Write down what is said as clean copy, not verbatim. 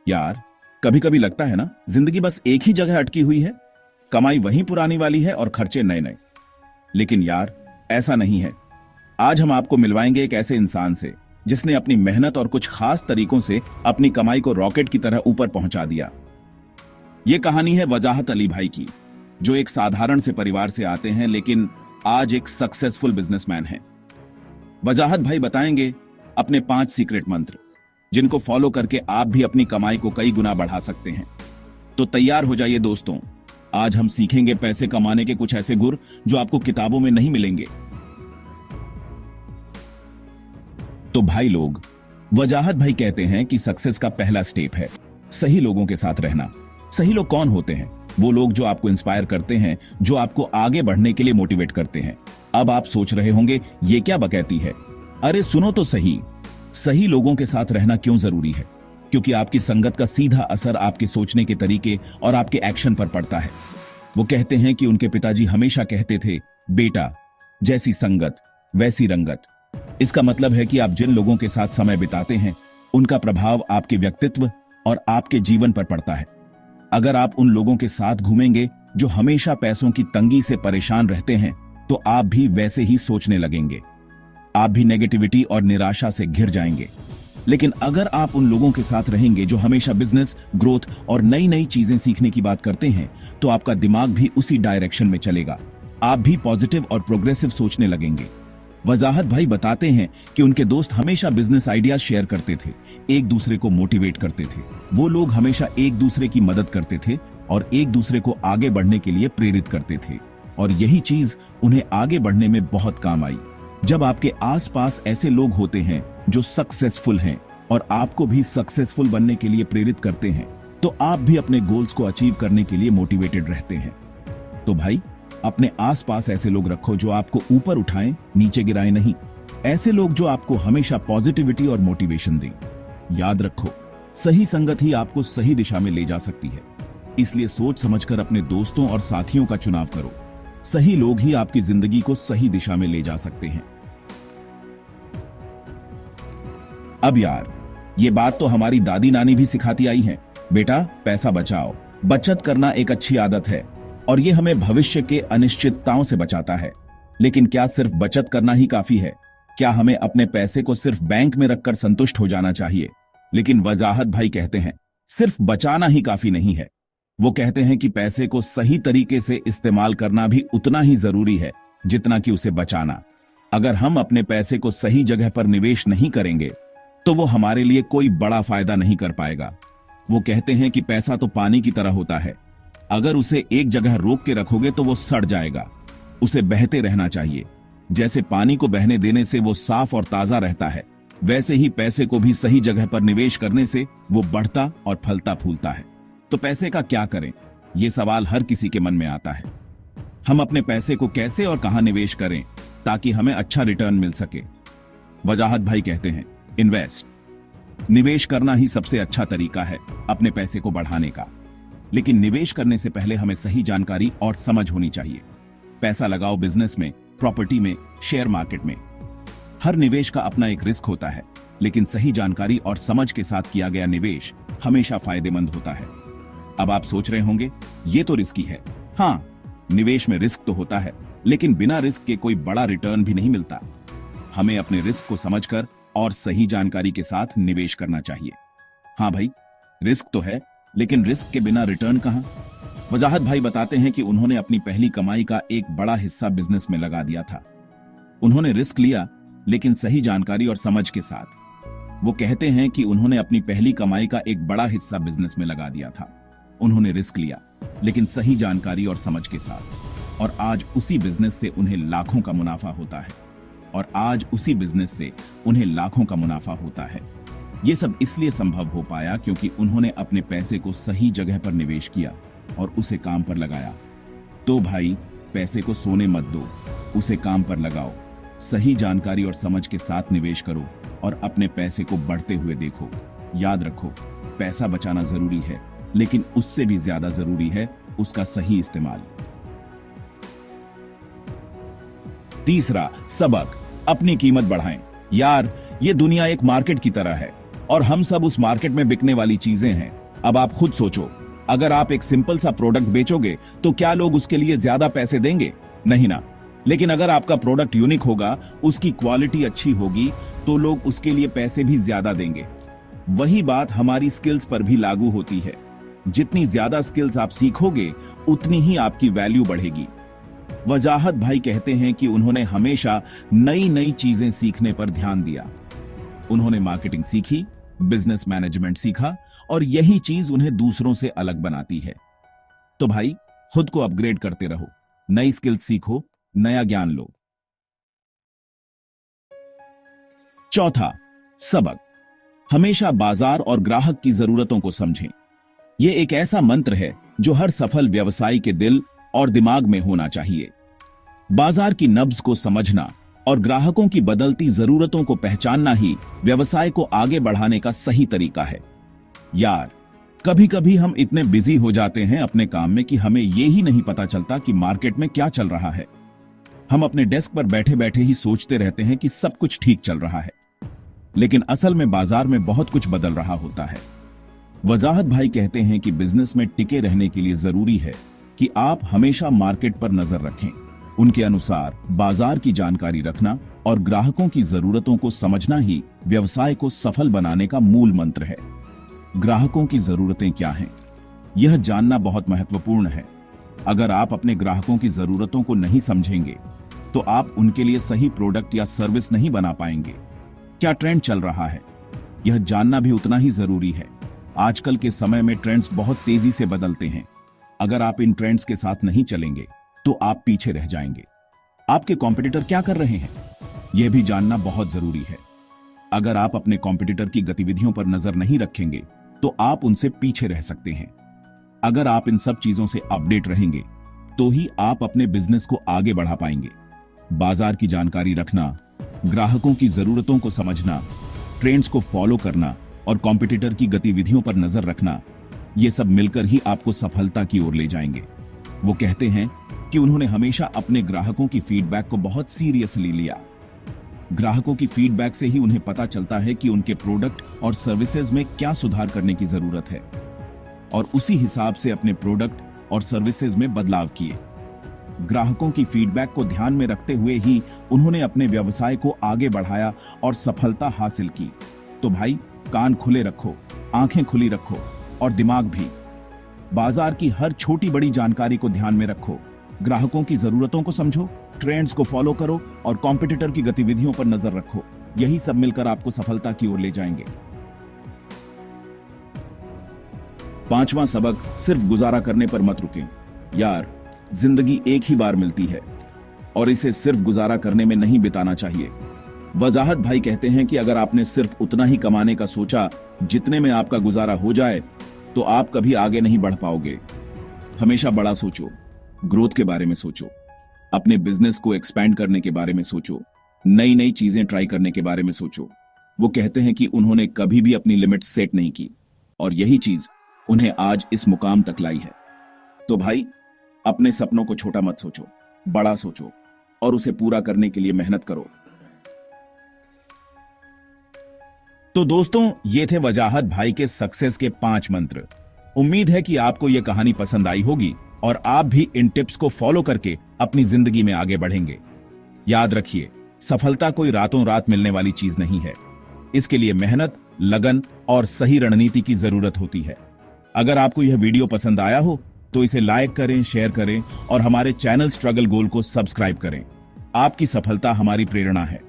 यार, कभी कभी लगता है ना, जिंदगी बस एक ही जगह अटकी हुई है। कमाई वहीं पुरानी वाली है और खर्चे नए नए। लेकिन यार, ऐसा नहीं है। आज हम आपको मिलवाएंगे एक ऐसे इंसान से जिसने अपनी मेहनत और कुछ खास तरीकों से अपनी कमाई को रॉकेट की तरह ऊपर पहुंचा दिया। यह कहानी है वजाहत अली भाई की, जो एक साधारण से परिवार से आते हैं लेकिन आज एक सक्सेसफुल बिजनेसमैन हैं। वजाहत भाई बताएंगे अपने 5 सीक्रेट मंत्र, जिनको फॉलो करके आप भी अपनी कमाई को कई गुना बढ़ा सकते हैं। तो तैयार हो जाइए दोस्तों, आज हम सीखेंगे पैसे कमाने के कुछ ऐसे गुर जो आपको किताबों में नहीं मिलेंगे। तो भाई लोग, वजाहत भाई कहते हैं कि सक्सेस का पहला स्टेप है सही लोगों के साथ रहना। सही लोग कौन होते हैं? वो लोग जो आपको इंस्पायर करते हैं, जो आपको आगे बढ़ने के लिए मोटिवेट करते हैं। अब आप सोच रहे होंगे ये क्या बकैती है? अरे सुनो तो सही, सही लोगों के साथ रहना क्यों जरूरी है? क्योंकि आपकी संगत का सीधा असर आपके सोचने के तरीके और आपके एक्शन पर पड़ता है। वो कहते हैं कि उनके पिताजी हमेशा कहते थे, बेटा जैसी संगत वैसी रंगत। इसका मतलब है कि आप जिन लोगों के साथ समय बिताते हैं, उनका प्रभाव आपके व्यक्तित्व और आपके जीवन पर पड़ता है। अगर आप उन लोगों के साथ घूमेंगे जो हमेशा पैसों की तंगी से परेशान रहते हैं, तो आप भी वैसे ही सोचने लगेंगे। आप भी नेगेटिविटी और निराशा से घिर जाएंगे। लेकिन अगर आप उन लोगों के साथ रहेंगे जो हमेशा बिजनेस, ग्रोथ और नई नई चीजें सीखने की बात करते हैं, तो आपका दिमाग भी उसी डायरेक्शन में चलेगा। आप भी पॉजिटिव और प्रोग्रेसिव सोचने लगेंगे। वजाहत भाई बताते हैं कि उनके दोस्त हमेशा बिजनेस आइडियाज शेयर करते थे, एक दूसरे को मोटिवेट करते थे। वो लोग हमेशा एक दूसरे की मदद करते थे और एक दूसरे को आगे बढ़ने के लिए प्रेरित करते थे। और यही चीज उन्हें आगे बढ़ने में बहुत काम आई। जब आपके आसपास ऐसे लोग होते हैं जो सक्सेसफुल हैं और आपको भी सक्सेसफुल बनने के लिए प्रेरित करते हैं, तो आप भी अपने गोल्स को अचीव करने के लिए मोटिवेटेड रहते हैं। तो भाई, अपने आसपास ऐसे लोग रखो जो आपको ऊपर उठाएं, नीचे गिराएं नहीं। ऐसे लोग जो आपको हमेशा पॉजिटिविटी और मोटिवेशन दें। याद रखो, सही संगत ही आपको सही दिशा में ले जा सकती है। इसलिए सोच समझकर अपने दोस्तों और साथियों का चुनाव करो। सही लोग ही आपकी जिंदगी को सही दिशा में ले जा सकते हैं। अब यार, ये बात तो हमारी दादी नानी भी सिखाती आई है, बेटा पैसा बचाओ। बचत करना एक अच्छी आदत है और ये हमें भविष्य के अनिश्चितताओं से बचाता है। लेकिन क्या सिर्फ बचत करना ही काफी है? क्या हमें अपने पैसे को सिर्फ बैंक में रखकर संतुष्ट हो जाना चाहिए? लेकिन वजाहत भाई कहते हैं, सिर्फ बचाना ही काफी नहीं है। वो कहते हैं कि पैसे को सही तरीके से इस्तेमाल करना भी उतना ही जरूरी है जितना कि उसे बचाना। अगर हम अपने पैसे को सही जगह पर निवेश नहीं करेंगे, तो वो हमारे लिए कोई बड़ा फायदा नहीं कर पाएगा। वो कहते हैं कि पैसा तो पानी की तरह होता है। अगर उसे एक जगह रोक के रखोगे तो वो सड़ जाएगा। उसे बहते रहना चाहिए। जैसे पानी को बहने देने से वो साफ और ताजा रहता है, वैसे ही पैसे को भी सही जगह पर निवेश करने से वो बढ़ता और फलता फूलता है। तो पैसे का क्या करें? ये सवाल हर किसी के मन में आता है। हम अपने पैसे को कैसे और कहां निवेश करें ताकि हमें अच्छा रिटर्न मिल सके? वजाहत भाई कहते हैं, इन्वेस्ट। निवेश करना ही सबसे अच्छा तरीका है अपने पैसे को बढ़ाने का। लेकिन निवेश करने से पहले हमें सही जानकारी और समझ होनी चाहिए। पैसा लगाओ बिजनेस में, प्रॉपर्टी में, शेयर मार्केट में। हर निवेश का अपना एक रिस्क होता है, लेकिन सही जानकारी और समझ के साथ किया गया निवेश हमेशा फायदेमंद होता है। अब आप सोच रहे होंगे, ये तो रिस्की है। हाँ, निवेश में रिस्क तो होता है, लेकिन बिना रिस्क के कोई बड़ा रिटर्न भी नहीं मिलता। हमें अपने रिस्क को समझकर और सही जानकारी के साथ निवेश करना चाहिए। हाँ भाई, रिस्क तो है, लेकिन रिस्क के बिना रिटर्न कहां? वजाहत भाई बताते हैं कि उन्होंने अपनी पहली कमाई का एक बड़ा हिस्सा बिजनेस में लगा दिया था। उन्होंने रिस्क लिया, लेकिन सही जानकारी और समझ के साथ। वो कहते हैं कि उन्होंने अपनी पहली कमाई का एक बड़ा हिस्सा बिजनेस में लगा दिया था। उन्होंने रिस्क लिया, लेकिन सही जानकारी और समझ के साथ। और आज उसी बिजनेस से उन्हें लाखों का मुनाफा होता है। ये सब इसलिए संभव हो पाया क्योंकि उन्होंने अपने पैसे को सही जगह पर निवेश किया और उसे काम पर लगाया। तो भाई, पैसे को सोने मत दो, उसे काम पर लगाओ। सही जानकारी और समझ के साथ निवेश करो और अपने पैसे को बढ़ते हुए देखो। याद रखो, पैसा बचाना जरूरी है, लेकिन उससे भी ज्यादा जरूरी है उसका सही इस्तेमाल। तीसरा सबक, अपनी कीमत बढ़ाएं। यार, ये दुनिया एक मार्केट की तरह है और हम सब उस मार्केट में बिकने वाली चीजें हैं। अब आप खुद सोचो, अगर आप एक सिंपल सा प्रोडक्ट बेचोगे तो क्या लोग उसके लिए ज्यादा पैसे देंगे? नहीं ना। लेकिन अगर आपका प्रोडक्ट यूनिक होगा, उसकी क्वालिटी अच्छी होगी, तो लोग उसके लिए पैसे भी ज्यादा देंगे। वही बात हमारी स्किल्स पर भी लागू होती है। जितनी ज्यादा स्किल्स आप सीखोगे, उतनी ही आपकी वैल्यू बढ़ेगी। वजाहत भाई कहते हैं कि उन्होंने हमेशा नई नई चीजें सीखने पर ध्यान दिया। उन्होंने मार्केटिंग सीखी, बिजनेस मैनेजमेंट सीखा, और यही चीज उन्हें दूसरों से अलग बनाती है। तो भाई, खुद को अपग्रेड करते रहो, नई स्किल्स सीखो, नया ज्ञान लो। चौथा सबक, हमेशा बाजार और ग्राहक की जरूरतों को समझें। यह एक ऐसा मंत्र है जो हर सफल व्यवसायी के दिल और दिमाग में होना चाहिए। बाजार की नब्ज को समझना और ग्राहकों की बदलती जरूरतों को पहचानना ही व्यवसाय को आगे बढ़ाने का सही तरीका है। यार, कभी कभी हम इतने बिजी हो जाते हैं अपने काम में कि हमें यह ही नहीं पता चलता कि मार्केट में क्या चल रहा है। हम अपने डेस्क पर बैठे बैठे ही सोचते रहते हैं कि सब कुछ ठीक चल रहा है, लेकिन असल में बाजार में बहुत कुछ बदल रहा होता है। वजाहत भाई कहते हैं कि बिजनेस में टिके रहने के लिए जरूरी है कि आप हमेशा मार्केट पर नजर रखें। उनके अनुसार बाजार की जानकारी रखना और ग्राहकों की जरूरतों को समझना ही व्यवसाय को सफल बनाने का मूल मंत्र है। ग्राहकों की जरूरतें क्या हैं, यह जानना बहुत महत्वपूर्ण है। अगर आप अपने ग्राहकों की जरूरतों को नहीं समझेंगे, तो आप उनके लिए सही प्रोडक्ट या सर्विस नहीं बना पाएंगे। क्या ट्रेंड चल रहा है, यह जानना भी उतना ही जरूरी है। आजकल के समय में ट्रेंड्स बहुत तेजी से बदलते हैं। अगर आप इन ट्रेंड्स के साथ नहीं चलेंगे, तो आप पीछे रह जाएंगे। आपके कॉम्पिटिटर क्या कर रहे हैं, यह भी जानना बहुत जरूरी है। अगर आप अपने कॉम्पिटिटर की गतिविधियों पर नजर नहीं रखेंगे, तो आप उनसे पीछे रह सकते हैं। अगर आप इन सब चीजों से अपडेट रहेंगे, तो ही आप अपने बिजनेस को आगे बढ़ा पाएंगे। बाजार की जानकारी रखना, ग्राहकों की जरूरतों को समझना, ट्रेंड्स को फॉलो करना और कॉम्पिटिटर की गतिविधियों पर नजर रखना, ये सब मिलकर ही आपको सफलता की ओर ले जाएंगे। वो कहते हैं कि उन्होंने हमेशा अपने ग्राहकों की फीडबैक को बहुत सीरियसली लिया। ग्राहकों की फीडबैक से ही उन्हें पता चलता है कि उनके प्रोडक्ट और सर्विसेज में क्या सुधार करने की जरूरत है, और उसी हिसाब से अपने प्रोडक्ट और सर्विसेज में बदलाव किए। ग्राहकों की फीडबैक को ध्यान में रखते हुए ही उन्होंने अपने व्यवसाय को आगे बढ़ाया और सफलता हासिल की। तो भाई, कान खुले रखो, आंखें खुली रखो और दिमाग भी। बाजार की हर छोटी बड़ी जानकारी को ध्यान में रखो, ग्राहकों की जरूरतों को समझो, ट्रेंड्स को फॉलो करो और कॉम्पिटिटर की गतिविधियों पर नजर रखो। यही सब मिलकर आपको सफलता की ओर ले जाएंगे। पांचवां सबक, सिर्फ गुजारा करने पर मत रुकें। यार, जिंदगी एक ही बार मिलती है और इसे सिर्फ गुजारा करने में नहीं बिताना चाहिए। वजाहत भाई कहते हैं कि अगर आपने सिर्फ उतना ही कमाने का सोचा जितने में आपका गुजारा हो जाए, तो आप कभी आगे नहीं बढ़ पाओगे। हमेशा बड़ा सोचो, ग्रोथ के बारे में सोचो, अपने बिजनेस को एक्सपैंड करने के बारे में सोचो, नई नई चीजें ट्राई करने के बारे में सोचो। वो कहते हैं कि उन्होंने कभी भी अपनी लिमिट सेट नहीं की और यही चीज उन्हें आज इस मुकाम तक लाई है। तो भाई, अपने सपनों को छोटा मत सोचो, बड़ा सोचो और उसे पूरा करने के लिए मेहनत करो। तो दोस्तों, ये थे वजाहत भाई के सक्सेस के 5 मंत्र। उम्मीद है कि आपको यह कहानी पसंद आई होगी और आप भी इन टिप्स को फॉलो करके अपनी जिंदगी में आगे बढ़ेंगे। याद रखिए, सफलता कोई रातों रात मिलने वाली चीज नहीं है। इसके लिए मेहनत, लगन और सही रणनीति की जरूरत होती है। अगर आपको यह वीडियो पसंद आया हो तो इसे लाइक करें, शेयर करें और हमारे चैनल स्ट्रगल गोल को सब्सक्राइब करें। आपकी सफलता हमारी प्रेरणा है।